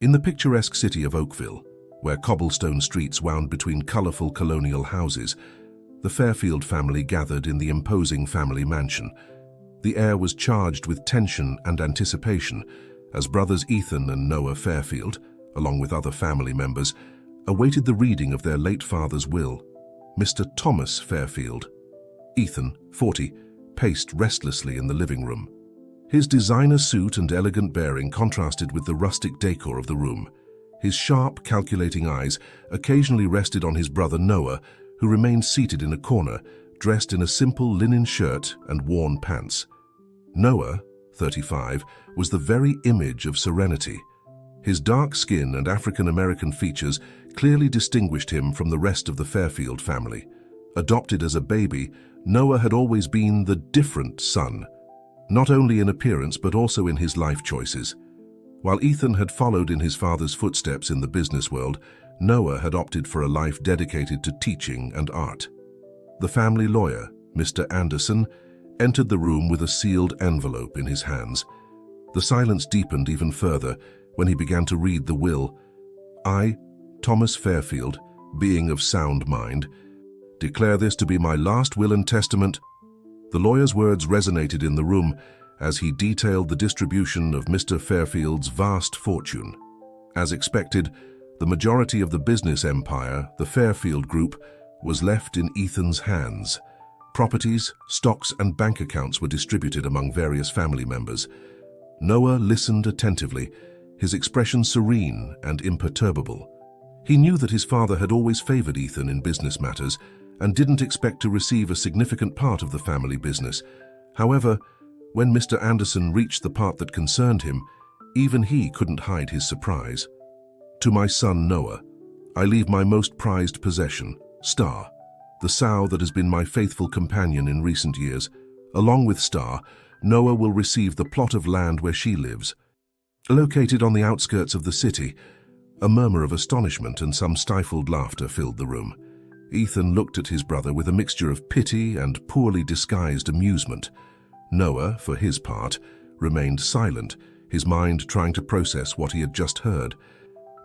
In the picturesque city of Oakville, where cobblestone streets wound between colorful colonial houses, the Fairfield family gathered in the imposing family mansion. The air was charged with tension and anticipation as brothers Ethan and Noah Fairfield, along with other family members, awaited the reading of their late father's will. Mr. Thomas Fairfield, Ethan, 40, paced restlessly in the living room. His designer suit and elegant bearing contrasted with the rustic decor of the room. His sharp, calculating eyes occasionally rested on his brother Noah, who remained seated in a corner, dressed in a simple linen shirt and worn pants. Noah, 35, was the very image of serenity. His dark skin and African-American features clearly distinguished him from the rest of the Fairfield family. Adopted as a baby, Noah had always been the different son, not only in appearance but also in his life choices. While Ethan had followed in his father's footsteps in the business world, Noah had opted for a life dedicated to teaching and art. The family lawyer, Mr. Anderson, entered the room with a sealed envelope in his hands. The silence deepened even further when he began to read the will. I, Thomas Fairfield, being of sound mind, declare this to be my last will and testament. The lawyer's words resonated in the room as he detailed the distribution of Mr. Fairfield's vast fortune. As expected, the majority of the business empire, the Fairfield Group, was left in Ethan's hands. Properties, stocks, and bank accounts were distributed among various family members. Noah listened attentively, his expression serene and imperturbable. He knew that his father had always favored Ethan in business matters and didn't expect to receive a significant part of the family business. However, when Mr. Anderson reached the part that concerned him, even he couldn't hide his surprise. To my son Noah, I leave my most prized possession, Star, the sow that has been my faithful companion in recent years. Along with Star, Noah will receive the plot of land where she lives. Located on the outskirts of the city, a murmur of astonishment and some stifled laughter filled the room. Ethan looked at his brother with a mixture of pity and poorly disguised amusement. Noah, for his part, remained silent, his mind trying to process what he had just heard.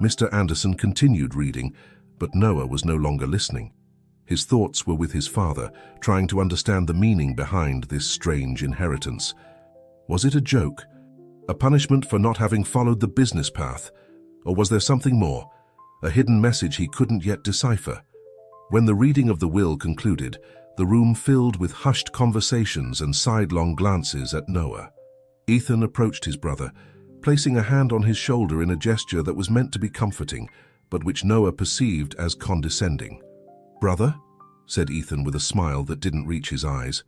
Mr. Anderson continued reading, but Noah was no longer listening. His thoughts were with his father, trying to understand the meaning behind this strange inheritance. Was it a joke? A punishment for not having followed the business path? Or was there something more? A hidden message he couldn't yet decipher? When the reading of the will concluded, the room filled with hushed conversations and sidelong glances at Noah. Ethan approached his brother, placing a hand on his shoulder in a gesture that was meant to be comforting, but which Noah perceived as condescending. "Brother?" said Ethan with a smile that didn't reach his eyes.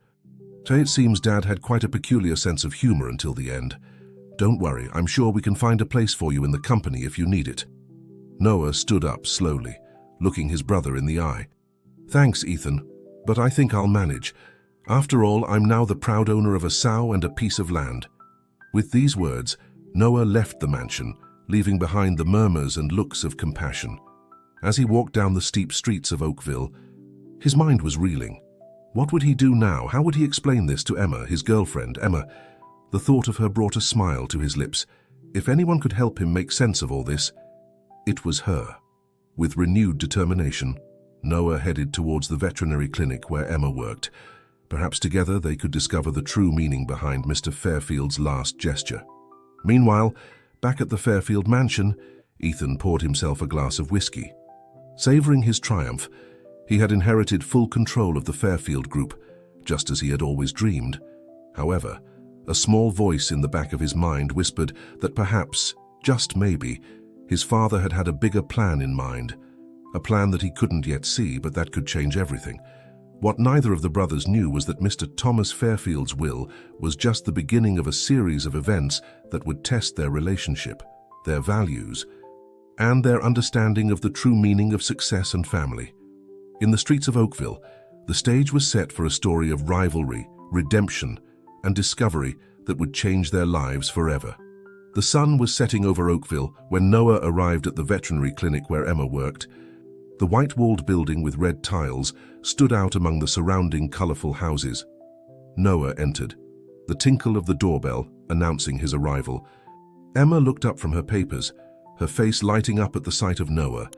"It seems Dad had quite a peculiar sense of humor until the end. Don't worry, I'm sure we can find a place for you in the company if you need it." Noah stood up slowly, looking his brother in the eye. "Thanks, Ethan, but I think I'll manage. After all, I'm now the proud owner of a sow and a piece of land." With these words, Noah left the mansion, leaving behind the murmurs and looks of compassion. As he walked down the steep streets of Oakville, his mind was reeling. What would he do now? How would he explain this to Emma, his girlfriend, Emma? The thought of her brought a smile to his lips. If anyone could help him make sense of all this, it was her. With renewed determination, Noah headed towards the veterinary clinic where Emma worked. Perhaps together they could discover the true meaning behind Mr. Fairfield's last gesture. Meanwhile, back at the Fairfield mansion, Ethan poured himself a glass of whiskey. Savoring his triumph, he had inherited full control of the Fairfield Group, just as he had always dreamed. However, a small voice in the back of his mind whispered that perhaps, just maybe, his father had had a bigger plan in mind. A plan that he couldn't yet see, but that could change everything. What neither of the brothers knew was that Mr. Thomas Fairfield's will was just the beginning of a series of events that would test their relationship, their values, and their understanding of the true meaning of success and family. In the streets of Oakville, the stage was set for a story of rivalry, redemption, and discovery that would change their lives forever. The sun was setting over Oakville when Noah arrived at the veterinary clinic where Emma worked. The white-walled building with red tiles stood out among the surrounding colorful houses. Noah entered, the tinkle of the doorbell announcing his arrival. Emma looked up from her papers, her face lighting up at the sight of Noah.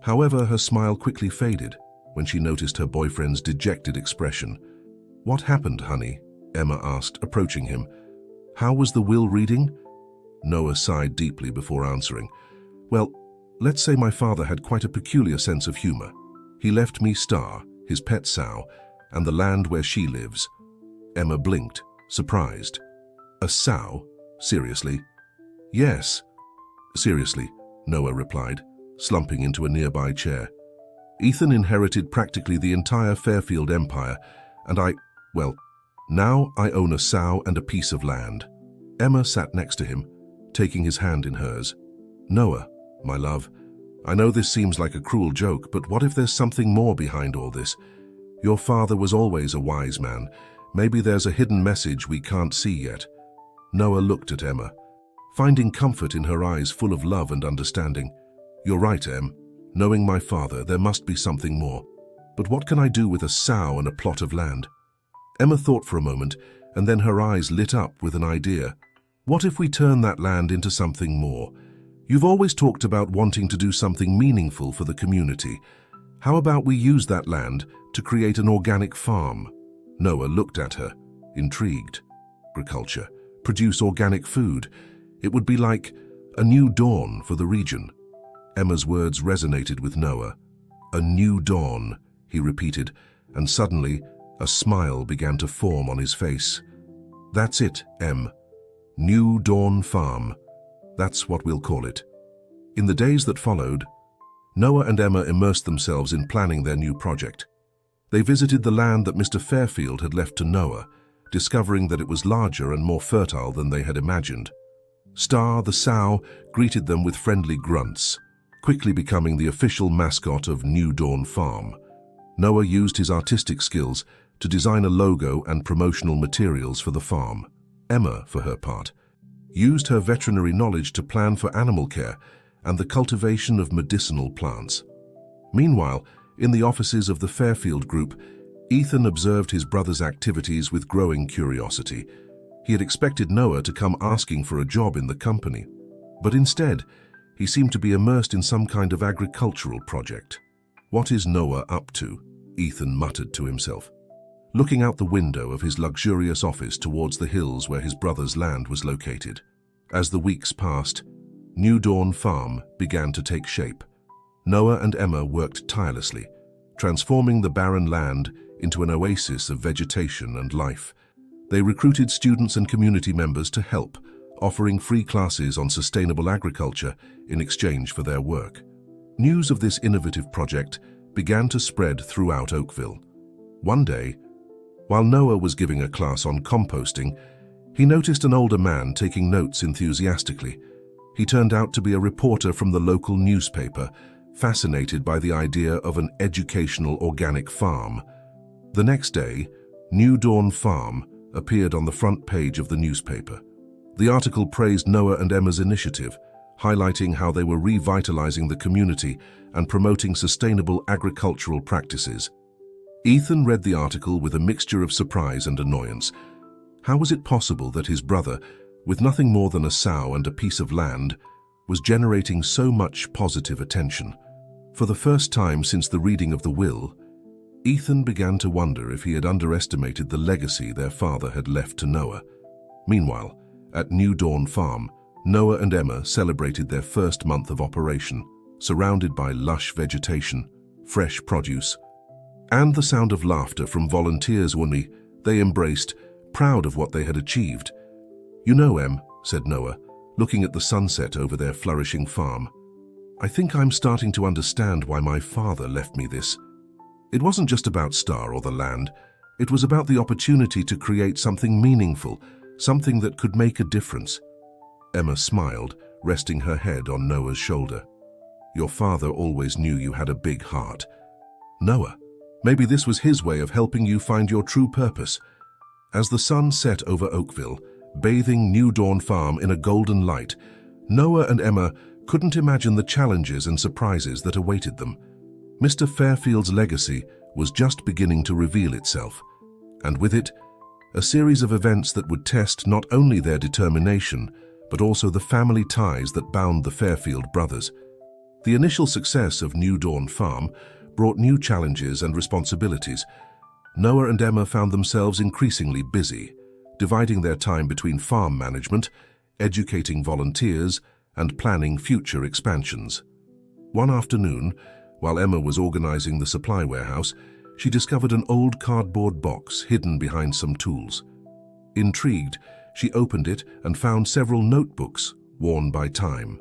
However, her smile quickly faded when she noticed her boyfriend's dejected expression. "What happened, honey?" Emma asked, approaching him. "How was the will reading?" Noah sighed deeply before answering. "Well, let's say my father had quite a peculiar sense of humor. He left me Star, his pet sow, and the land where she lives." Emma blinked, surprised. "A sow? Seriously?" "Yes." "Seriously," Noah replied, slumping into a nearby chair. "Ethan inherited practically the entire Fairfield empire, and now I own a sow and a piece of land." Emma sat next to him, taking his hand in hers. "Noah, my love, I know this seems like a cruel joke, but what if there's something more behind all this? Your father was always a wise man. Maybe there's a hidden message we can't see yet." Noah looked at Emma, finding comfort in her eyes full of love and understanding. "You're right, Em. Knowing my father, there must be something more. But what can I do with a sow and a plot of land?" Emma thought for a moment, and then her eyes lit up with an idea. "What if we turn that land into something more? You've always talked about wanting to do something meaningful for the community. How about we use that land to create an organic farm?" Noah looked at her, intrigued. "Agriculture, produce organic food. It would be like a new dawn for the region." Emma's words resonated with Noah. "A new dawn," he repeated, and suddenly a smile began to form on his face. "That's it, Em. New Dawn Farm. That's what we'll call it." In the days that followed, Noah and Emma immersed themselves in planning their new project. They visited the land that Mr. Fairfield had left to Noah, discovering that it was larger and more fertile than they had imagined. Star, the sow, greeted them with friendly grunts, quickly becoming the official mascot of New Dawn Farm. Noah used his artistic skills to design a logo and promotional materials for the farm. Emma, for her part, used her veterinary knowledge to plan for animal care and the cultivation of medicinal plants. Meanwhile, in the offices of the Fairfield Group, Ethan observed his brother's activities with growing curiosity. He had expected Noah to come asking for a job in the company, but instead, he seemed to be immersed in some kind of agricultural project. "What is Noah up to?" Ethan muttered to himself, looking out the window of his luxurious office towards the hills where his brother's land was located. As the weeks passed, New Dawn Farm began to take shape. Noah and Emma worked tirelessly, transforming the barren land into an oasis of vegetation and life. They recruited students and community members to help, offering free classes on sustainable agriculture in exchange for their work. News of this innovative project began to spread throughout Oakville. One day, while Noah was giving a class on composting, he noticed an older man taking notes enthusiastically. He turned out to be a reporter from the local newspaper, fascinated by the idea of an educational organic farm. The next day, New Dawn Farm appeared on the front page of the newspaper. The article praised Noah and Emma's initiative, highlighting how they were revitalizing the community and promoting sustainable agricultural practices. Ethan read the article with a mixture of surprise and annoyance. How was it possible that his brother, with nothing more than a sow and a piece of land, was generating so much positive attention? For the first time since the reading of the will, Ethan began to wonder if he had underestimated the legacy their father had left to Noah. Meanwhile, at New Dawn Farm, Noah and Emma celebrated their first month of operation, surrounded by lush vegetation, fresh produce, and the sound of laughter from volunteers. They embraced, proud of what they had achieved. "You know, Em," said Noah, looking at the sunset over their flourishing farm, "I think I'm starting to understand why my father left me this. It wasn't just about Star or the land. It was about the opportunity to create something meaningful, something that could make a difference." Emma smiled, resting her head on Noah's shoulder. "Your father always knew you had a big heart. Noah, maybe this was his way of helping you find your true purpose." As the sun set over Oakville, bathing New Dawn Farm in a golden light, Noah and Emma couldn't imagine the challenges and surprises that awaited them. Mr. Fairfield's legacy was just beginning to reveal itself, and with it, a series of events that would test not only their determination, but also the family ties that bound the Fairfield brothers. The initial success of New Dawn Farm brought new challenges and responsibilities. Noah and Emma found themselves increasingly busy, dividing their time between farm management, educating volunteers, and planning future expansions. One afternoon, while Emma was organizing the supply warehouse, she discovered an old cardboard box hidden behind some tools. Intrigued, she opened it and found several notebooks worn by time.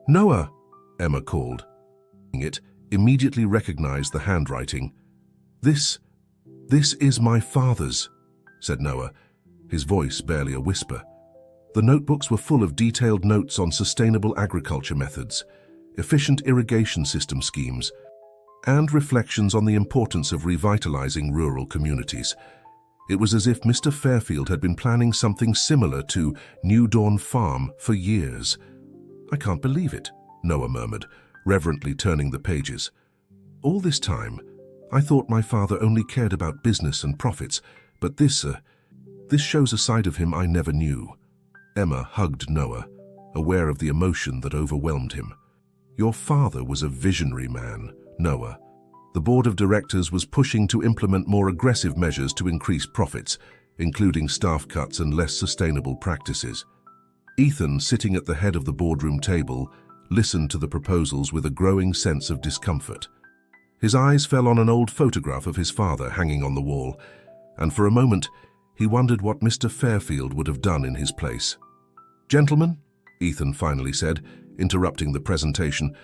"Noah!" Emma called. It immediately recognized the handwriting. This is my father's," said Noah, his voice barely a whisper. The notebooks were full of detailed notes on sustainable agriculture methods, efficient irrigation system schemes, and reflections on the importance of revitalizing rural communities. It was as if Mr. Fairfield had been planning something similar to New Dawn Farm for years. "I can't believe it," Noah murmured, reverently turning the pages. "All this time, I thought my father only cared about business and profits, but this shows a side of him I never knew." Emma hugged Noah, aware of the emotion that overwhelmed him. "Your father was a visionary man, Noah. The board of directors was pushing to implement more aggressive measures to increase profits, including staff cuts and less sustainable practices." Ethan, sitting at the head of the boardroom table, listened to the proposals with a growing sense of discomfort. His eyes fell on an old photograph of his father hanging on the wall, and for a moment he wondered what Mr. Fairfield would have done in his place. "Gentlemen," Ethan finally said, interrupting the presentation,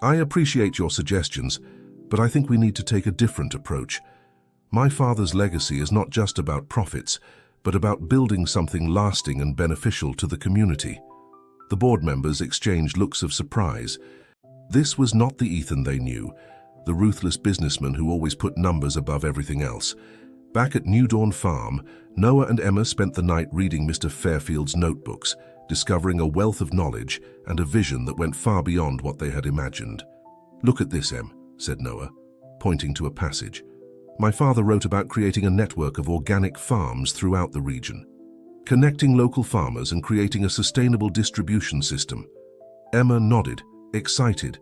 "I appreciate your suggestions, but I think we need to take a different approach. My father's legacy is not just about profits, but about building something lasting and beneficial to the community." The board members exchanged looks of surprise. This was not the Ethan they knew, the ruthless businessman who always put numbers above everything else. Back at New Dawn Farm, Noah and Emma spent the night reading Mr. Fairfield's notebooks, discovering a wealth of knowledge and a vision that went far beyond what they had imagined. "Look at this, Em," said Noah, pointing to a passage. "My father wrote about creating a network of organic farms throughout the region, connecting local farmers and creating a sustainable distribution system." Emma nodded, excited.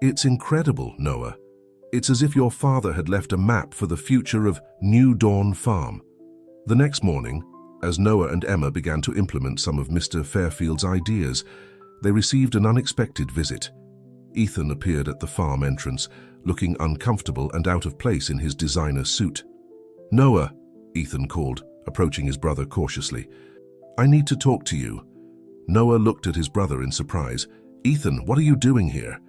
"It's incredible, Noah. It's as if your father had left a map for the future of New Dawn Farm." The next morning, as Noah and Emma began to implement some of Mr. Fairfield's ideas, they received an unexpected visit. Ethan appeared at the farm entrance, looking uncomfortable and out of place in his designer suit. "Noah," Ethan called, approaching his brother cautiously. "I need to talk to you." Noah looked at his brother in surprise. "Ethan, what are you doing here?"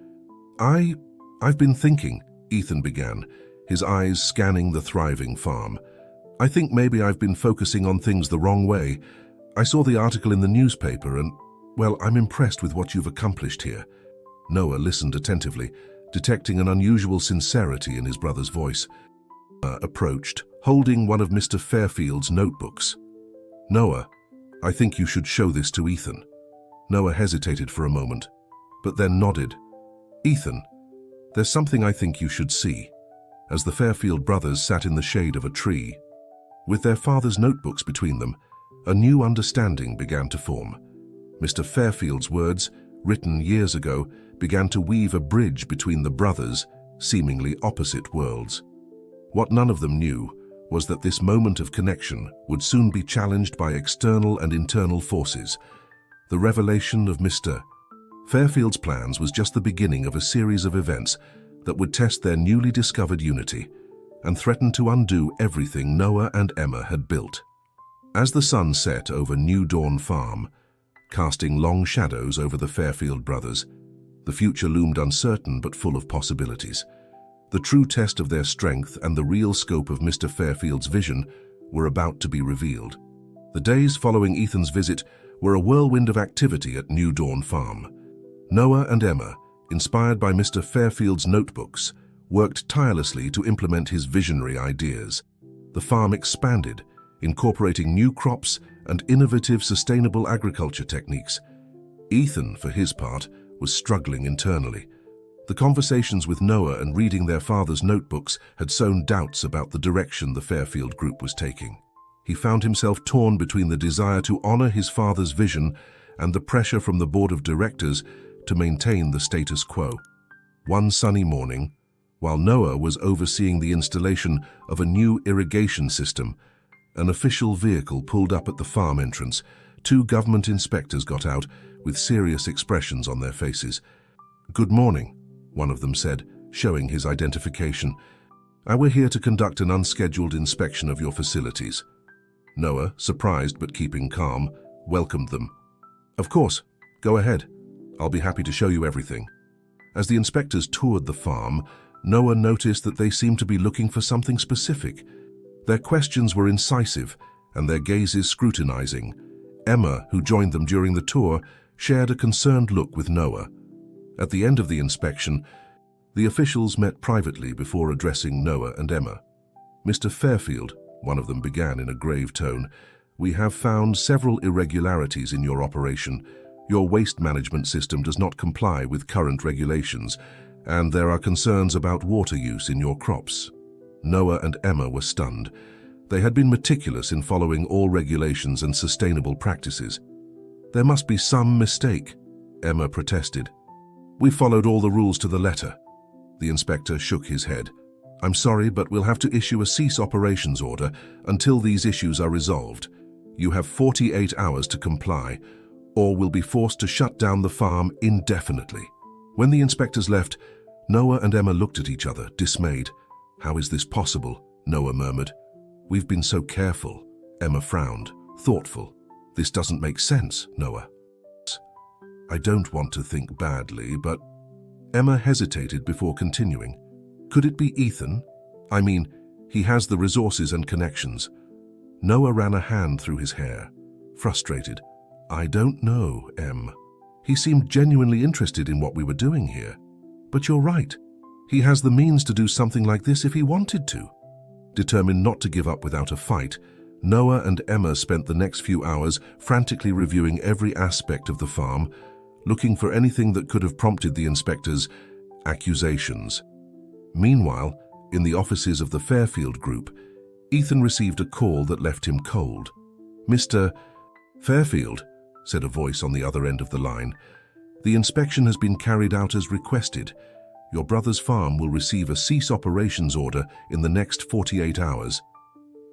I've been thinking," Ethan began, his eyes scanning the thriving farm. "I think maybe I've been focusing on things the wrong way. I saw the article in the newspaper and, well, I'm impressed with what you've accomplished here." Noah listened attentively, detecting an unusual sincerity in his brother's voice. Approached, holding one of Mr. Fairfield's notebooks. "Noah, I think you should show this to Ethan." Noah hesitated for a moment, but then nodded. "Ethan, there's something I think you should see." As the Fairfield brothers sat in the shade of a tree, with their father's notebooks between them, a new understanding began to form. Mr. Fairfield's words, written years ago, began to weave a bridge between the brothers' seemingly opposite worlds. What none of them knew was that this moment of connection would soon be challenged by external and internal forces. The revelation of Mr. Fairfield's plans was just the beginning of a series of events that would test their newly discovered unity and threaten to undo everything Noah and Emma had built. As the sun set over New Dawn Farm, casting long shadows over the Fairfield brothers, the future loomed uncertain but full of possibilities. The true test of their strength and the real scope of Mr. Fairfield's vision were about to be revealed. The days following Ethan's visit were a whirlwind of activity at New Dawn Farm. Noah and Emma, inspired by Mr. Fairfield's notebooks, worked tirelessly to implement his visionary ideas. The farm expanded, incorporating new crops and innovative sustainable agriculture techniques. Ethan, for his part, was struggling internally. The conversations with Noah and reading their father's notebooks had sown doubts about the direction the Fairfield group was taking. He found himself torn between the desire to honor his father's vision and the pressure from the board of directors to maintain the status quo. One sunny morning, while Noah was overseeing the installation of a new irrigation system, an official vehicle pulled up at the farm entrance. Two government inspectors got out with serious expressions on their faces. "Good morning," one of them said, showing his identification. "We're here to conduct an unscheduled inspection of your facilities." Noah, surprised but keeping calm, welcomed them. "Of course, go ahead. I'll be happy to show you everything." As the inspectors toured the farm, Noah noticed that they seemed to be looking for something specific. Their questions were incisive and their gazes scrutinizing. Emma, who joined them during the tour, shared a concerned look with Noah. At the end of the inspection, the officials met privately before addressing Noah and Emma. "Mr. Fairfield," one of them began in a grave tone, "we have found several irregularities in your operation. Your waste management system does not comply with current regulations, and there are concerns about water use in your crops." Noah and Emma were stunned. They had been meticulous in following all regulations and sustainable practices. "There must be some mistake," Emma protested. "We followed all the rules to the letter." The inspector shook his head. "I'm sorry, but we'll have to issue a cease operations order until these issues are resolved. You have 48 hours to comply, or we'll be forced to shut down the farm indefinitely." When the inspectors left, Noah and Emma looked at each other, dismayed. "How is this possible?" Noah murmured. "We've been so careful." Emma frowned, thoughtful. "This doesn't make sense, Noah." "I don't want to think badly, but..." Emma hesitated before continuing. "Could it be Ethan? I mean, he has the resources and connections." Noah ran a hand through his hair, frustrated. "I don't know, Em. He seemed genuinely interested in what we were doing here. But you're right. He has the means to do something like this if he wanted to." Determined not to give up without a fight, Noah and Emma spent the next few hours frantically reviewing every aspect of the farm, looking for anything that could have prompted the inspectors' accusations. Meanwhile, in the offices of the Fairfield Group, Ethan received a call that left him cold. "Mr. Fairfield," said a voice on the other end of the line, "the inspection has been carried out as requested. Your brother's farm will receive a cease operations order in the next 48 hours.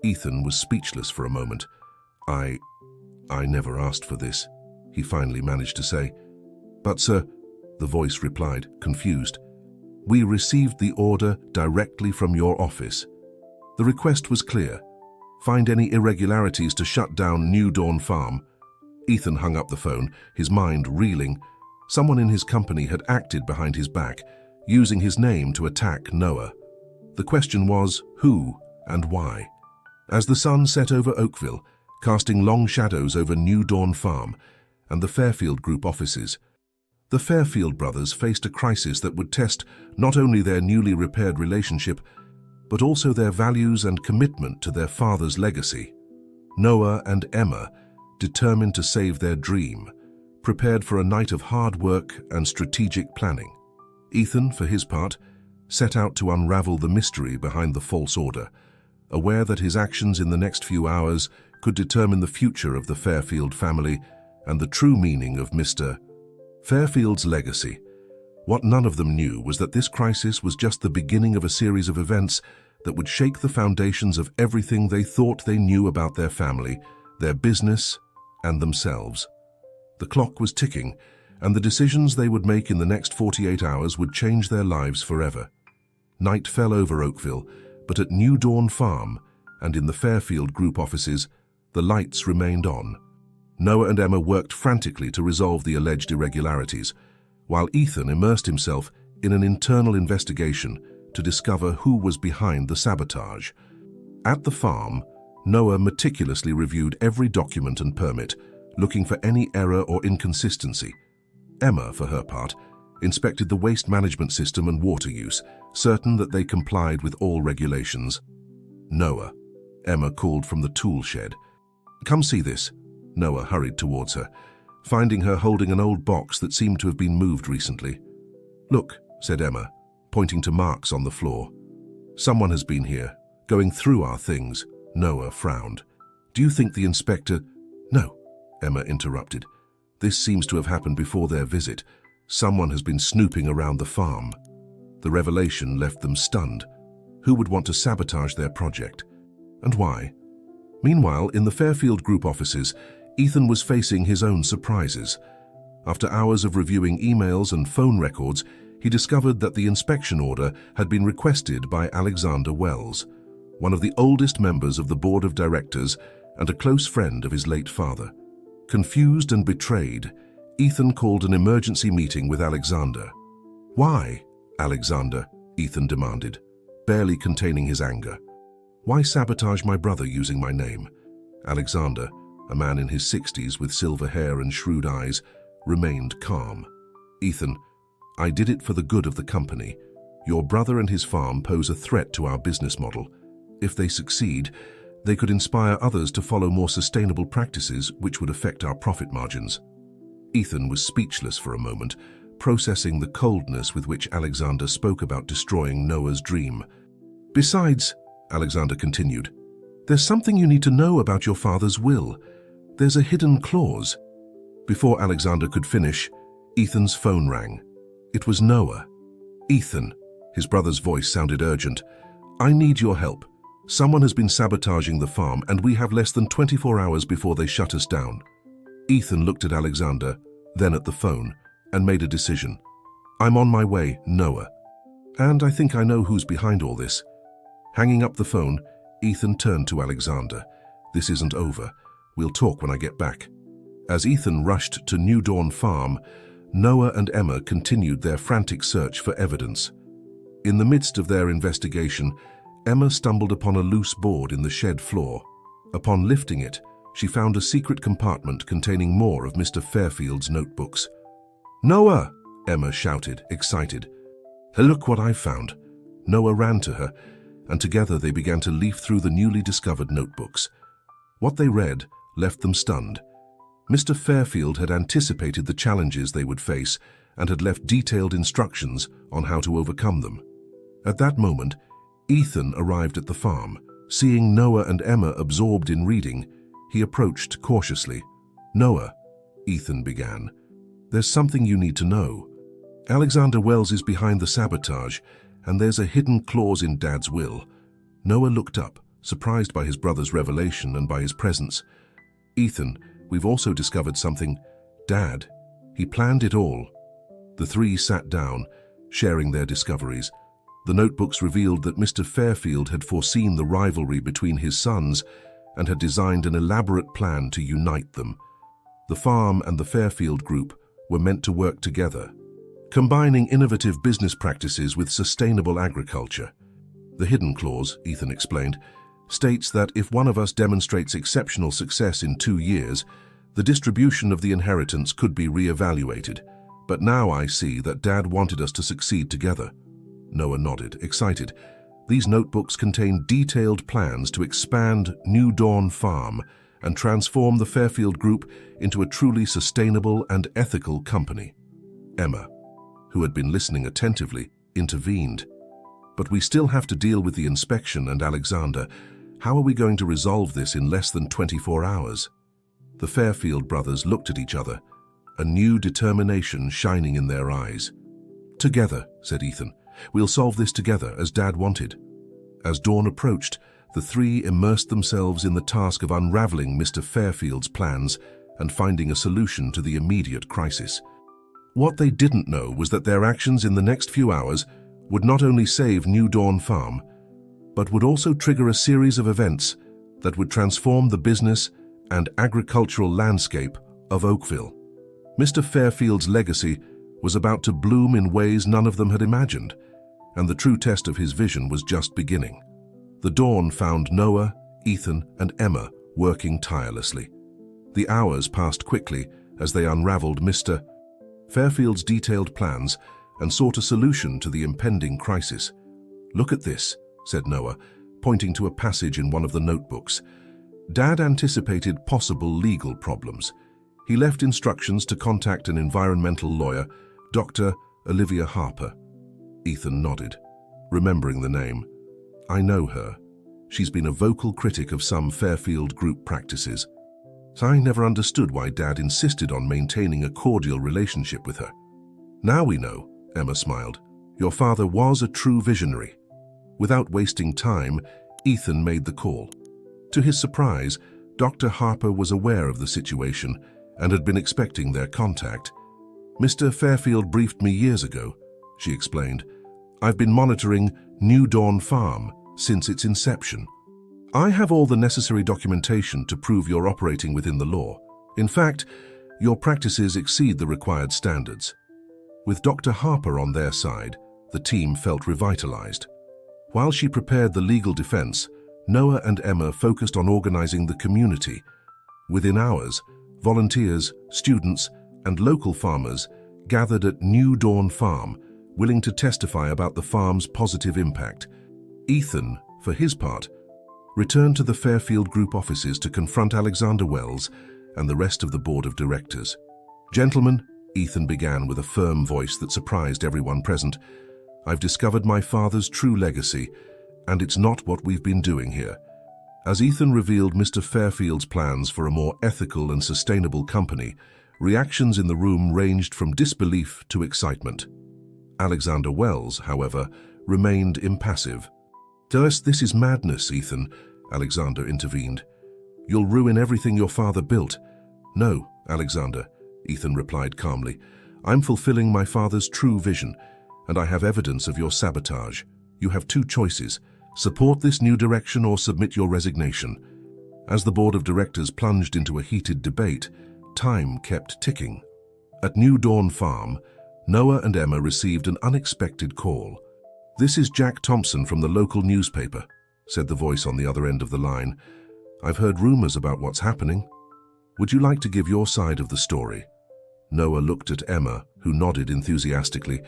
Ethan was speechless for a moment. I never asked for this," he finally managed to say. "But, sir," the voice replied, confused, "we received the order directly from your office. The request was clear. Find any irregularities to shut down New Dawn Farm." Ethan hung up the phone, his mind reeling. Someone in his company had acted behind his back, using his name to attack Noah. The question was, who and why? As the sun set over Oakville, casting long shadows over New Dawn Farm and the Fairfield Group offices, the Fairfield brothers faced a crisis that would test not only their newly repaired relationship, but also their values and commitment to their father's legacy. Noah and Emma, determined to save their dream, prepared for a night of hard work and strategic planning. Ethan, for his part, set out to unravel the mystery behind the false order, aware that his actions in the next few hours could determine the future of the Fairfield family and the true meaning of Mr. Fairfield's legacy. What none of them knew was that this crisis was just the beginning of a series of events that would shake the foundations of everything they thought they knew about their family, their business, and themselves. The clock was ticking, and the decisions they would make in the next 48 hours would change their lives forever. Night fell over Oakville, but at New Dawn Farm and in the Fairfield Group offices, the lights remained on. Noah and Emma worked frantically to resolve the alleged irregularities, while Ethan immersed himself in an internal investigation to discover who was behind the sabotage. At the farm, Noah meticulously reviewed every document and permit, looking for any error or inconsistency. Emma, for her part, inspected the waste management system and water use, certain that they complied with all regulations. "Noah," Emma called from the tool shed. "Come see this." Noah hurried towards her, finding her holding an old box that seemed to have been moved recently. "Look," said Emma, pointing to marks on the floor. "Someone has been here, going through our things." Noah frowned. "Do you think the inspector—" "No," Emma interrupted. This seems to have happened before their visit. Someone has been snooping around the farm. The revelation left them stunned. Who would want to sabotage their project? And why? Meanwhile, in the Fairfield Group offices, Ethan was facing his own surprises. After hours of reviewing emails and phone records, he discovered that the inspection order had been requested by Alexander Wells, one of the oldest members of the board of directors and a close friend of his late father. Confused and betrayed, Ethan called an emergency meeting with Alexander. "Why, Alexander?" Ethan demanded, barely containing his anger. "Why sabotage my brother using my name?" Alexander, a man in his 60s with silver hair and shrewd eyes, remained calm. "Ethan, I did it for the good of the company. Your brother and his farm pose a threat to our business model. If they succeed, they could inspire others to follow more sustainable practices which would affect our profit margins." Ethan was speechless for a moment, processing the coldness with which Alexander spoke about destroying Noah's dream. "Besides," Alexander continued, "there's something you need to know about your father's will. There's a hidden clause." Before Alexander could finish, Ethan's phone rang. It was Noah. "Ethan," his brother's voice sounded urgent, "I need your help. Someone has been sabotaging the farm, and we have less than 24 hours before they shut us down." Ethan looked at Alexander, then at the phone, and made a decision. "I'm on my way, Noah. And I think I know who's behind all this." Hanging up the phone, Ethan turned to Alexander. "This isn't over. We'll talk when I get back." As Ethan rushed to New Dawn Farm, Noah and Emma continued their frantic search for evidence. In the midst of their investigation, Emma stumbled upon a loose board in the shed floor. Upon lifting it, she found a secret compartment containing more of Mr. Fairfield's notebooks. "Noah!" Emma shouted, excited. "Look what I've found." Noah ran to her, and together they began to leaf through the newly discovered notebooks. What they read left them stunned. Mr. Fairfield had anticipated the challenges they would face and had left detailed instructions on how to overcome them. At that moment, Ethan arrived at the farm. Seeing Noah and Emma absorbed in reading, he approached cautiously. "Noah," Ethan began, "there's something you need to know. Alexander Wells is behind the sabotage, and there's a hidden clause in Dad's will." Noah looked up, surprised by his brother's revelation and by his presence. "Ethan, we've also discovered something. Dad, he planned it all." The three sat down, sharing their discoveries. The notebooks revealed that Mr. Fairfield had foreseen the rivalry between his sons and had designed an elaborate plan to unite them. The farm and the Fairfield Group were meant to work together, combining innovative business practices with sustainable agriculture. The hidden clause, Ethan explained, states that if one of us demonstrates exceptional success in 2 years, the distribution of the inheritance could be re-evaluated. But now I see that Dad wanted us to succeed together. Noah nodded, excited. These notebooks contain detailed plans to expand New Dawn Farm and transform the Fairfield Group into a truly sustainable and ethical company. Emma, who had been listening attentively, intervened. "But we still have to deal with the inspection and Alexander. How are we going to resolve this in less than 24 hours? The Fairfield brothers looked at each other, a new determination shining in their eyes. "Together," said Ethan. "We'll solve this together, as Dad wanted." As dawn approached, the three immersed themselves in the task of unraveling Mr. Fairfield's plans and finding a solution to the immediate crisis. What they didn't know was that their actions in the next few hours would not only save New Dawn Farm, but would also trigger a series of events that would transform the business and agricultural landscape of Oakville. Mr. Fairfield's legacy was about to bloom in ways none of them had imagined, and the true test of his vision was just beginning. The dawn found Noah, Ethan, and Emma working tirelessly. The hours passed quickly as they unraveled Mr. Fairfield's detailed plans and sought a solution to the impending crisis. "Look at this," said Noah, pointing to a passage in one of the notebooks. Dad anticipated possible legal problems. He left instructions to contact an environmental lawyer, Dr. Olivia Harper. Ethan nodded, remembering the name. "I know her. She's been a vocal critic of some Fairfield Group practices." I never understood why Dad insisted on maintaining a cordial relationship with her. Now we know, Emma smiled. Your father was a true visionary. Without wasting time, Ethan made the call. To his surprise, Dr. Harper was aware of the situation and had been expecting their contact. Mr. Fairfield briefed me years ago, she explained. I've been monitoring New Dawn Farm since its inception. I have all the necessary documentation to prove you're operating within the law. In fact, your practices exceed the required standards. With Dr. Harper on their side, the team felt revitalized. While she prepared the legal defense, Noah and Emma focused on organizing the community. Within hours, volunteers, students, and local farmers gathered at New Dawn Farm, willing to testify about the farm's positive impact. Ethan, for his part, returned to the Fairfield Group offices to confront Alexander Wells and the rest of the board of directors. Gentlemen, Ethan began with a firm voice that surprised everyone present, I've discovered my father's true legacy, and it's not what we've been doing here. As Ethan revealed Mr. Fairfield's plans for a more ethical and sustainable company, reactions in the room ranged from disbelief to excitement. Alexander Wells, however, remained impassive. This is madness, Ethan, Alexander intervened. You'll ruin everything your father built. No, Alexander, Ethan replied calmly. I'm fulfilling my father's true vision, and I have evidence of your sabotage. You have two choices. Support this new direction or submit your resignation. As the board of directors plunged into a heated debate, time kept ticking. At New Dawn Farm, Noah and Emma received an unexpected call. This is Jack Thompson from the local newspaper, said the voice on the other end of the line. I've heard rumors about what's happening. Would you like to give your side of the story? Noah looked at Emma, who nodded enthusiastically.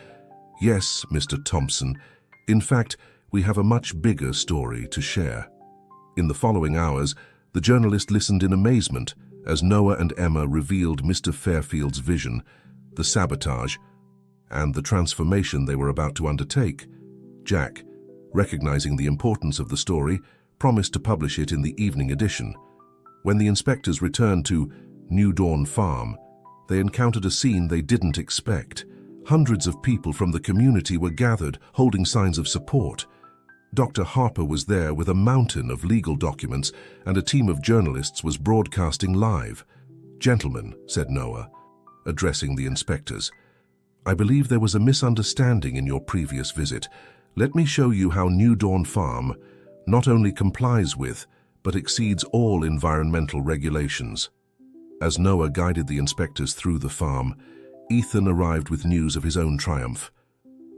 Yes, Mr. Thompson. In fact, we have a much bigger story to share. In the following hours, the journalist listened in amazement as Noah and Emma revealed Mr. Fairfield's vision, the sabotage, and the transformation they were about to undertake. Jack, recognizing the importance of the story, promised to publish it in the evening edition. When the inspectors returned to New Dawn Farm, they encountered a scene they didn't expect. Hundreds of people from the community were gathered, holding signs of support. Dr. Harper was there with a mountain of legal documents, and a team of journalists was broadcasting live. Gentlemen, said Noah, addressing the inspectors, I believe there was a misunderstanding in your previous visit. Let me show you how New Dawn Farm not only complies with, but exceeds all environmental regulations. As Noah guided the inspectors through the farm, Ethan arrived with news of his own triumph.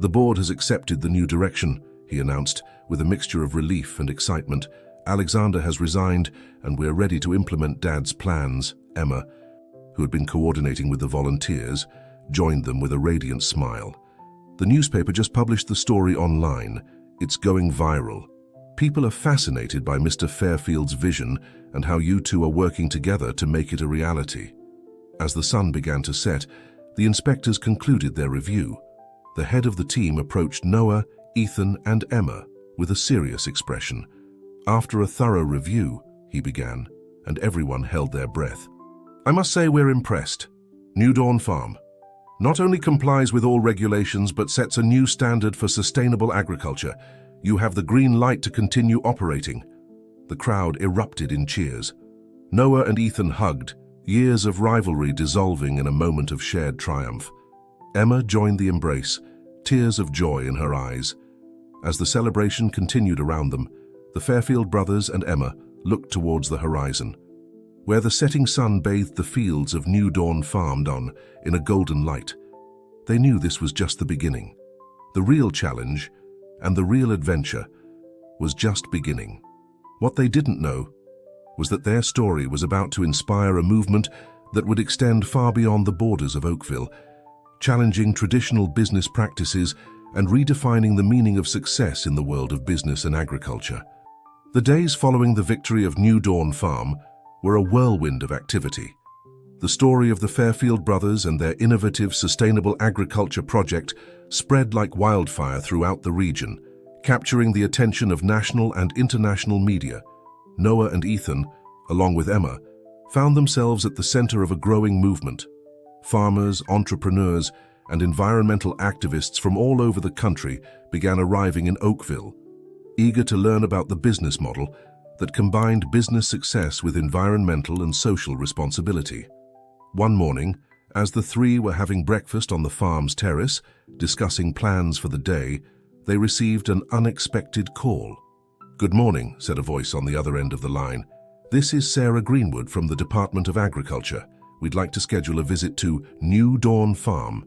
The board has accepted the new direction, he announced, with a mixture of relief and excitement. Alexander has resigned, and we're ready to implement Dad's plans. Emma, who had been coordinating with the volunteers, joined them with a radiant smile. The newspaper just published the story online. It's going viral. People are fascinated by Mr. Fairfield's vision and how you two are working together to make it a reality. As the sun began to set, the inspectors concluded their review. The head of the team approached Noah, Ethan, and Emma with a serious expression. After a thorough review, he began, and everyone held their breath. I must say we're impressed. New Dawn Farm not only complies with all regulations but sets a new standard for sustainable agriculture. You have the green light to continue operating. The crowd erupted in cheers. Noah and Ethan hugged, years of rivalry dissolving in a moment of shared triumph. Emma joined the embrace, tears of joy in her eyes. As the celebration continued around them, the Fairfield brothers and Emma looked towards the horizon, where the setting sun bathed the fields of New Dawn Farm in a golden light. They knew this was just the beginning. The real challenge and the real adventure was just beginning. What they didn't know was that their story was about to inspire a movement that would extend far beyond the borders of Oakville, challenging traditional business practices and redefining the meaning of success in the world of business and agriculture. The days following the victory of New Dawn Farm were a whirlwind of activity. The story of the Fairfield brothers and their innovative sustainable agriculture project spread like wildfire throughout the region, capturing the attention of national and international media. Noah and Ethan, along with Emma, found themselves at the center of a growing movement. Farmers, entrepreneurs, and environmental activists from all over the country began arriving in Oakville, eager to learn about the business model that combined business success with environmental and social responsibility. One morning, as the three were having breakfast on the farm's terrace, discussing plans for the day, they received an unexpected call. "Good morning," said a voice on the other end of the line. "This is Sarah Greenwood from the Department of Agriculture. We'd like to schedule a visit to New Dawn Farm.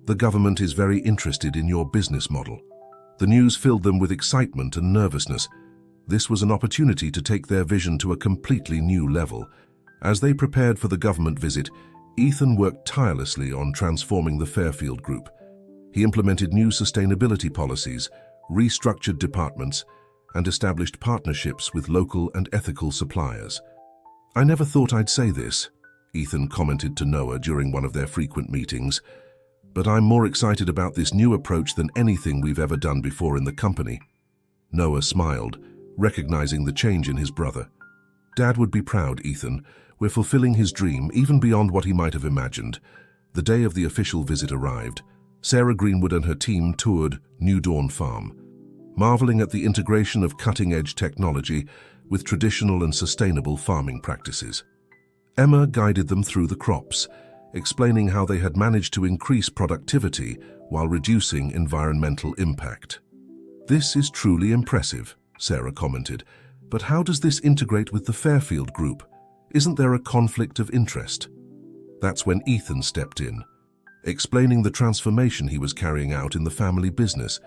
The government is very interested in your business model." The news filled them with excitement and nervousness. This was an opportunity to take their vision to a completely new level. As they prepared for the government visit, Ethan worked tirelessly on transforming the Fairfield Group. He implemented new sustainability policies, restructured departments, and established partnerships with local and ethical suppliers. "I never thought I'd say this," Ethan commented to Noah during one of their frequent meetings, "but I'm more excited about this new approach than anything we've ever done before in the company." Noah smiled, recognizing the change in his brother. "Dad would be proud, Ethan. We're fulfilling his dream, even beyond what he might have imagined." The day of the official visit arrived. Sarah Greenwood and her team toured New Dawn Farm, marveling at the integration of cutting-edge technology with traditional and sustainable farming practices. Emma guided them through the crops, explaining how they had managed to increase productivity while reducing environmental impact. "This is truly impressive," Sarah commented, "but how does this integrate with the Fairfield Group? Isn't there a conflict of interest?" That's when Ethan stepped in, explaining the transformation he was carrying out in the family business.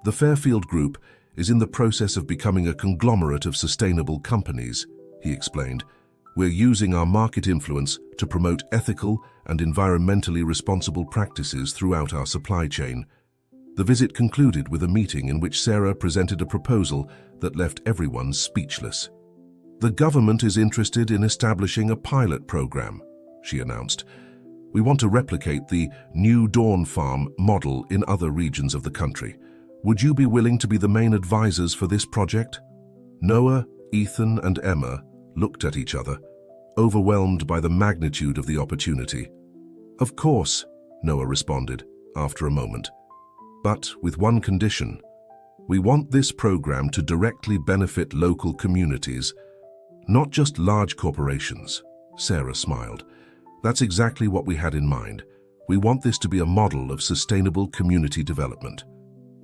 "The Fairfield Group is in the process of becoming a conglomerate of sustainable companies," he explained. "We're using our market influence to promote ethical and environmentally responsible practices throughout our supply chain." The visit concluded with a meeting in which Sarah presented a proposal that left everyone speechless. "The government is interested in establishing a pilot program," she announced. "We want to replicate the New Dawn Farm model in other regions of the country. Would you be willing to be the main advisors for this project?" Noah, Ethan, and Emma looked at each other, overwhelmed by the magnitude of the opportunity. "Of course," Noah responded after a moment. "But with one condition. We want this program to directly benefit local communities, not just large corporations." Sarah smiled. "That's exactly what we had in mind. We want this to be a model of sustainable community development."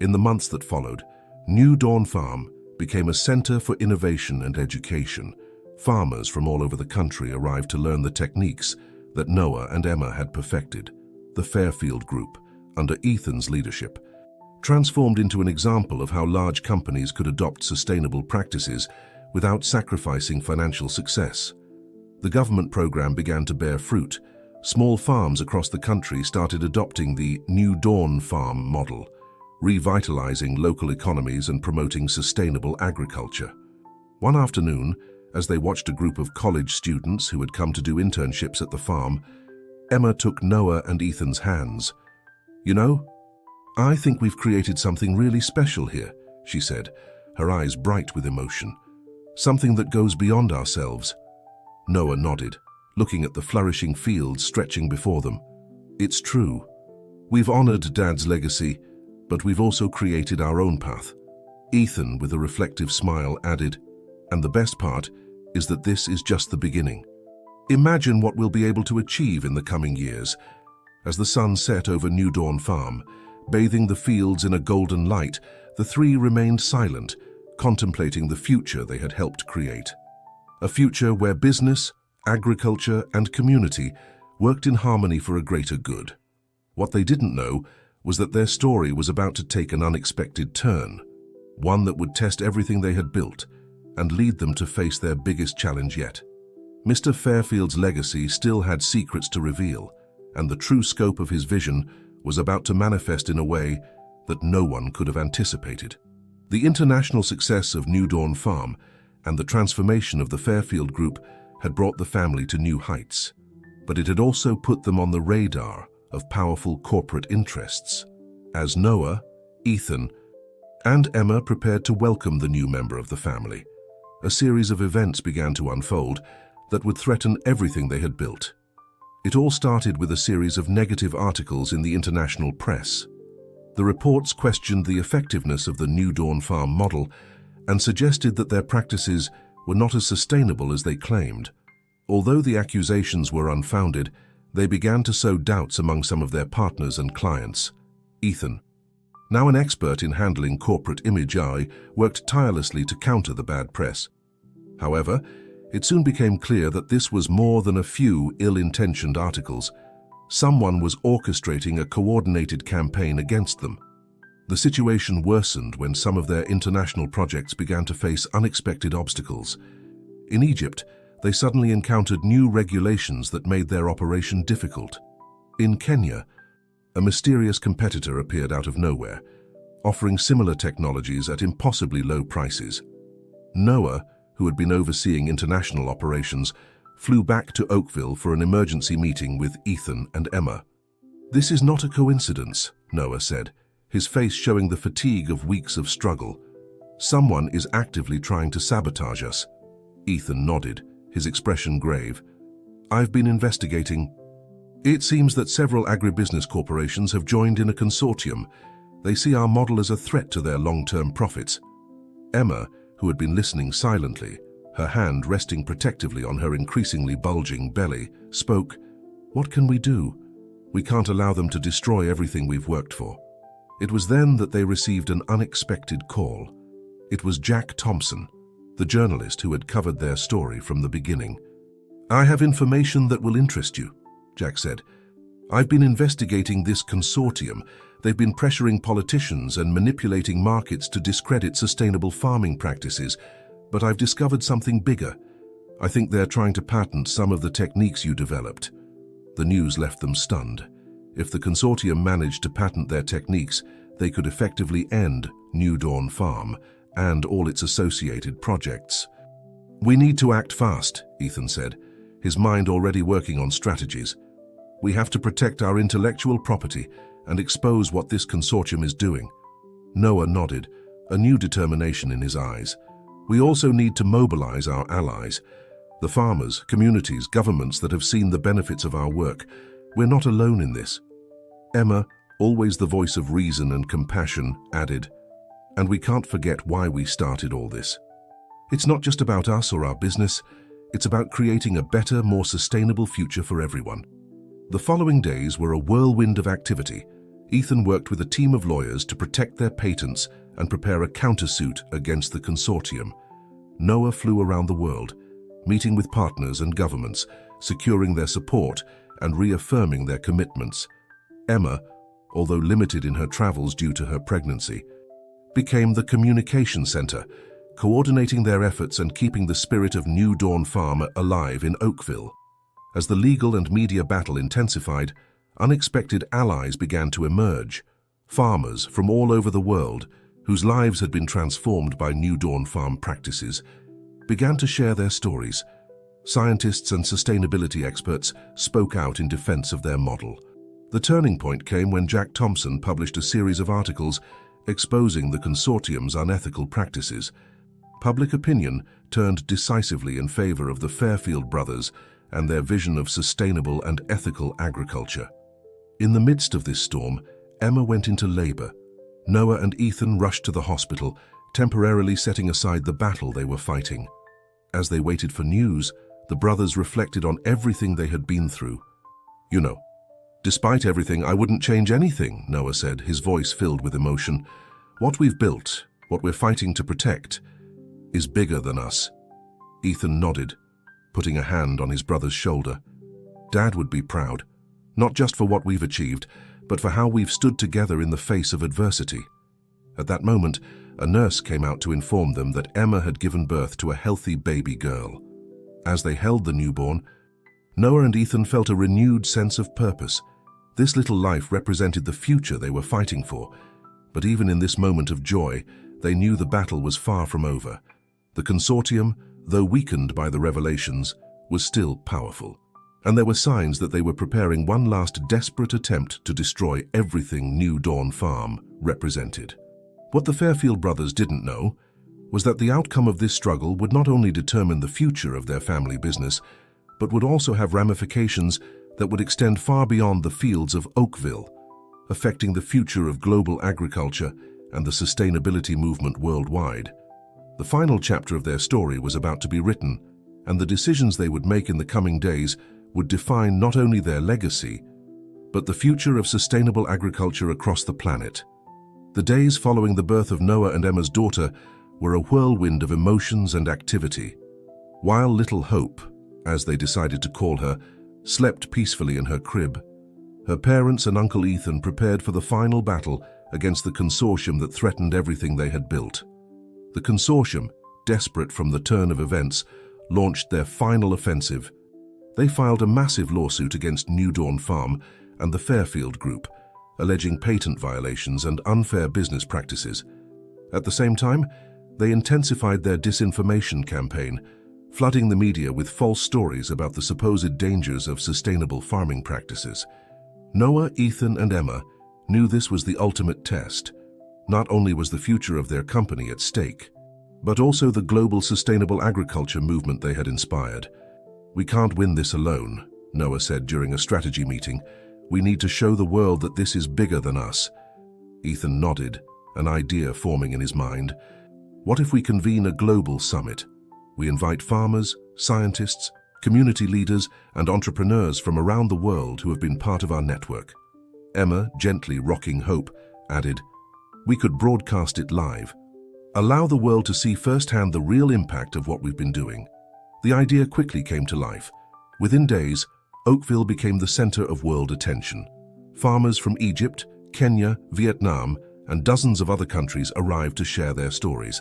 In the months that followed, New Dawn Farm became a center for innovation and education. Farmers from all over the country arrived to learn the techniques that Noah and Emma had perfected. The Fairfield Group, under Ethan's leadership, transformed into an example of how large companies could adopt sustainable practices without sacrificing financial success. The government program began to bear fruit. Small farms across the country started adopting the New Dawn Farm model, revitalizing local economies and promoting sustainable agriculture. One afternoon, as they watched a group of college students who had come to do internships at the farm, Emma took Noah and Ethan's hands. "You know, I think we've created something really special here," she said, her eyes bright with emotion. "Something that goes beyond ourselves." Noah nodded, looking at the flourishing fields stretching before them. "It's true. We've honored Dad's legacy, but we've also created our own path." Ethan, with a reflective smile, added, "And the best part is that this is just the beginning. Imagine what we'll be able to achieve in the coming years." As the sun set over New Dawn Farm, bathing the fields in a golden light, the three remained silent, contemplating the future they had helped create. A future where business, agriculture, and community worked in harmony for a greater good. What they didn't know was that their story was about to take an unexpected turn, one that would test everything they had built and lead them to face their biggest challenge yet. Mr. Fairfield's legacy still had secrets to reveal, and the true scope of his vision was about to manifest in a way that no one could have anticipated. The international success of New Dawn Farm and the transformation of the Fairfield Group had brought the family to new heights, but it had also put them on the radar of powerful corporate interests. As Noah, Ethan, and Emma prepared to welcome the new member of the family, a series of events began to unfold. that would threaten everything they had built. It all started with a series of negative articles in the international press. The reports questioned the effectiveness of the New Dawn Farm model and suggested that their practices were not as sustainable as they claimed. Although the accusations were unfounded, they began to sow doubts among some of their partners and clients. Ethan, now an expert in handling corporate image, worked tirelessly to counter the bad press. However, it soon became clear that this was more than a few ill-intentioned articles. Someone was orchestrating a coordinated campaign against them. The situation worsened when some of their international projects began to face unexpected obstacles. In Egypt, they suddenly encountered new regulations that made their operation difficult. In Kenya, a mysterious competitor appeared out of nowhere, offering similar technologies at impossibly low prices. Noah, who had been overseeing international operations, flew back to Oakville for an emergency meeting with Ethan and Emma. "This is not a coincidence," Noah said, his face showing the fatigue of weeks of struggle. "Someone is actively trying to sabotage us." Ethan nodded, his expression grave. "I've been investigating. It seems that several agribusiness corporations have joined in a consortium. They see our model as a threat to their long-term profits." Emma, who had been listening silently, her hand resting protectively on her increasingly bulging belly, spoke. "What can we do? We can't allow them to destroy everything we've worked for." It was then that they received an unexpected call. It was Jack Thompson, the journalist who had covered their story from the beginning. "I have information that will interest you," Jack said. "I've been investigating this consortium. They've been pressuring politicians and manipulating markets to discredit sustainable farming practices, but I've discovered something bigger. I think they're trying to patent some of the techniques you developed." The news left them stunned. If the consortium managed to patent their techniques, they could effectively end New Dawn Farm and all its associated projects. "We need to act fast," Ethan said, his mind already working on strategies. "We have to protect our intellectual property and expose what this consortium is doing." Noah nodded, a new determination in his eyes. "We also need to mobilize our allies, the farmers, communities, governments that have seen the benefits of our work. We're not alone in this." Emma, always the voice of reason and compassion, added, "And we can't forget why we started all this. It's not just about us or our business, it's about creating a better, more sustainable future for everyone." The following days were a whirlwind of activity. Ethan worked with a team of lawyers to protect their patents and prepare a countersuit against the consortium. Noah flew around the world, meeting with partners and governments, securing their support and reaffirming their commitments. Emma, although limited in her travels due to her pregnancy, became the communication center, coordinating their efforts and keeping the spirit of New Dawn Farm alive in Oakville. As the legal and media battle intensified, unexpected allies began to emerge. Farmers from all over the world, whose lives had been transformed by New Dawn Farm practices, began to share their stories. Scientists and sustainability experts spoke out in defense of their model. The turning point came when Jack Thompson published a series of articles exposing the consortium's unethical practices. Public opinion turned decisively in favor of the Fairfield brothers and their vision of sustainable and ethical agriculture. In the midst of this storm, Emma went into labor. Noah and Ethan rushed to the hospital, temporarily setting aside the battle they were fighting. As they waited for news, the brothers reflected on everything they had been through. "You know, despite everything, I wouldn't change anything," Noah said, his voice filled with emotion. "What we've built, what we're fighting to protect, is bigger than us." Ethan nodded, putting a hand on his brother's shoulder. "Dad would be proud, not just for what we've achieved, but for how we've stood together in the face of adversity." At that moment, a nurse came out to inform them that Emma had given birth to a healthy baby girl. As they held the newborn, Noah and Ethan felt a renewed sense of purpose. This little life represented the future they were fighting for. But even in this moment of joy, they knew the battle was far from over. The consortium, though weakened by the revelations, was still powerful. And there were signs that they were preparing one last desperate attempt to destroy everything New Dawn Farm represented. What the Fairfield brothers didn't know was that the outcome of this struggle would not only determine the future of their family business, but would also have ramifications that would extend far beyond the fields of Oakville, affecting the future of global agriculture and the sustainability movement worldwide. The final chapter of their story was about to be written, and the decisions they would make in the coming days would define not only their legacy, but the future of sustainable agriculture across the planet. The days following the birth of Noah and Emma's daughter were a whirlwind of emotions and activity. While little Hope, as they decided to call her, slept peacefully in her crib, her parents and Uncle Ethan prepared for the final battle against the consortium that threatened everything they had built. The consortium, desperate from the turn of events, launched their final offensive. They filed a massive lawsuit against New Dawn Farm and the Fairfield Group, alleging patent violations and unfair business practices. At the same time, they intensified their disinformation campaign, flooding the media with false stories about the supposed dangers of sustainable farming practices. Noah, Ethan, and Emma knew this was the ultimate test. Not only was the future of their company at stake, but also the global sustainable agriculture movement they had inspired. "We can't win this alone," Noah said during a strategy meeting. "We need to show the world that this is bigger than us." Ethan nodded, an idea forming in his mind. "What if we convene a global summit? We invite farmers, scientists, community leaders, and entrepreneurs from around the world who have been part of our network." Emma, gently rocking Hope, added, "We could broadcast it live. Allow the world to see firsthand the real impact of what we've been doing." The idea quickly came to life. Within days, Oakville became the center of world attention. Farmers from Egypt, Kenya, Vietnam, and dozens of other countries arrived to share their stories.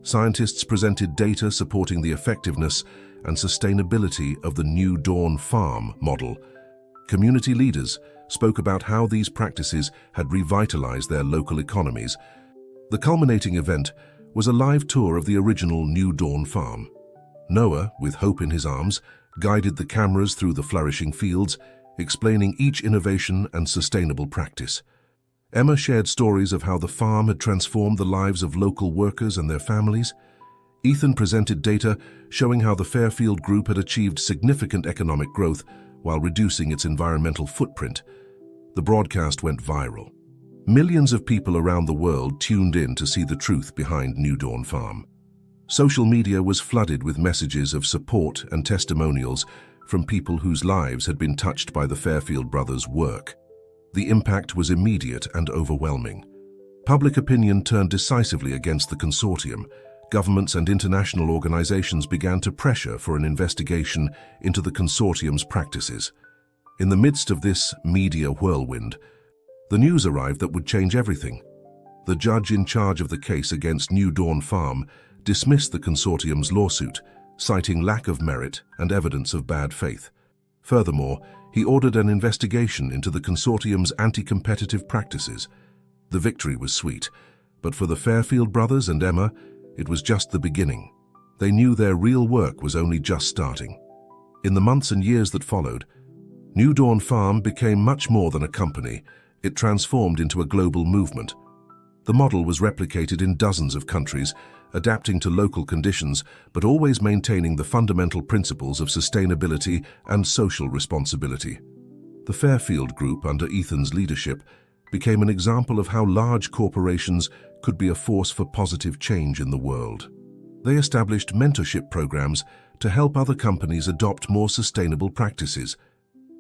Scientists presented data supporting the effectiveness and sustainability of the New Dawn Farm model. Community leaders spoke about how these practices had revitalized their local economies. The culminating event was a live tour of the original New Dawn Farm. Noah, with Hope in his arms, guided the cameras through the flourishing fields, explaining each innovation and sustainable practice. Emma shared stories of how the farm had transformed the lives of local workers and their families. Ethan presented data showing how the Fairfield Group had achieved significant economic growth while reducing its environmental footprint. The broadcast went viral. Millions of people around the world tuned in to see the truth behind New Dawn Farm. Social media was flooded with messages of support and testimonials from people whose lives had been touched by the Fairfield brothers' work. The impact was immediate and overwhelming. Public opinion turned decisively against the consortium. Governments and international organizations began to pressure for an investigation into the consortium's practices. In the midst of this media whirlwind, the news arrived that would change everything. The judge in charge of the case against New Dawn Farm dismissed the consortium's lawsuit, citing lack of merit and evidence of bad faith. Furthermore, he ordered an investigation into the consortium's anti-competitive practices. The victory was sweet, but for the Fairfield brothers and Emma, it was just the beginning. They knew their real work was only just starting. In the months and years that followed, New Dawn Farm became much more than a company. It transformed into a global movement. The model was replicated in dozens of countries, adapting to local conditions, but always maintaining the fundamental principles of sustainability and social responsibility. The Fairfield Group, under Ethan's leadership, became an example of how large corporations could be a force for positive change in the world. They established mentorship programs to help other companies adopt more sustainable practices.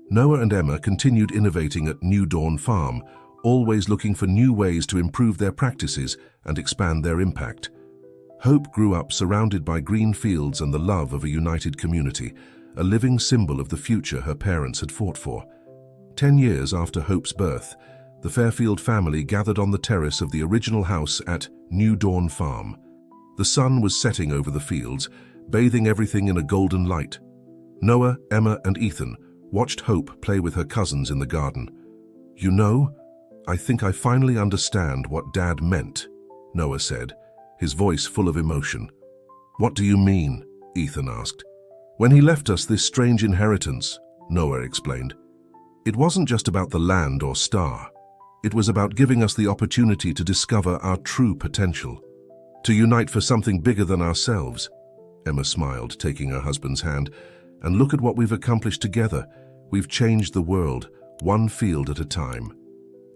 Noah and Emma continued innovating at New Dawn Farm, always looking for new ways to improve their practices and expand their impact. Hope grew up surrounded by green fields and the love of a united community, a living symbol of the future her parents had fought for. 10 years after Hope's birth, the Fairfield family gathered on the terrace of the original house at New Dawn Farm. The sun was setting over the fields, bathing everything in a golden light. Noah, Emma, and Ethan watched Hope play with her cousins in the garden. "You know, I think I finally understand what Dad meant," Noah said, his voice full of emotion. "What do you mean?" Ethan asked. "When he left us this strange inheritance," Noah explained, "it wasn't just about the land or star. It was about giving us the opportunity to discover our true potential. To unite for something bigger than ourselves. Emma smiled, taking her husband's hand. And look at what we've accomplished together. We've changed the world, one field at a time.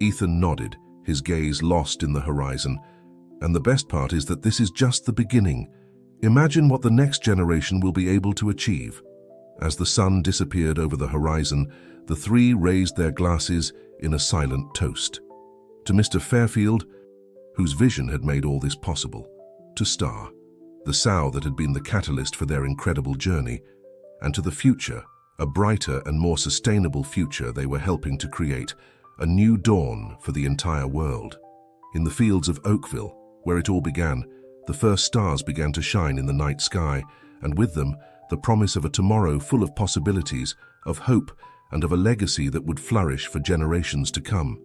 Ethan nodded, his gaze lost in the horizon. And the best part is that this is just the beginning. Imagine what the next generation will be able to achieve. As the sun disappeared over the horizon, the three raised their glasses in a silent toast. To Mr. Fairfield, whose vision had made all this possible. To Star, the sow that had been the catalyst for their incredible journey. And to the future, a brighter and more sustainable future they were helping to create, a new dawn for the entire world. In the fields of Oakville, where it all began, the first stars began to shine in the night sky, and with them, the promise of a tomorrow full of possibilities, of hope, and of a legacy that would flourish for generations to come.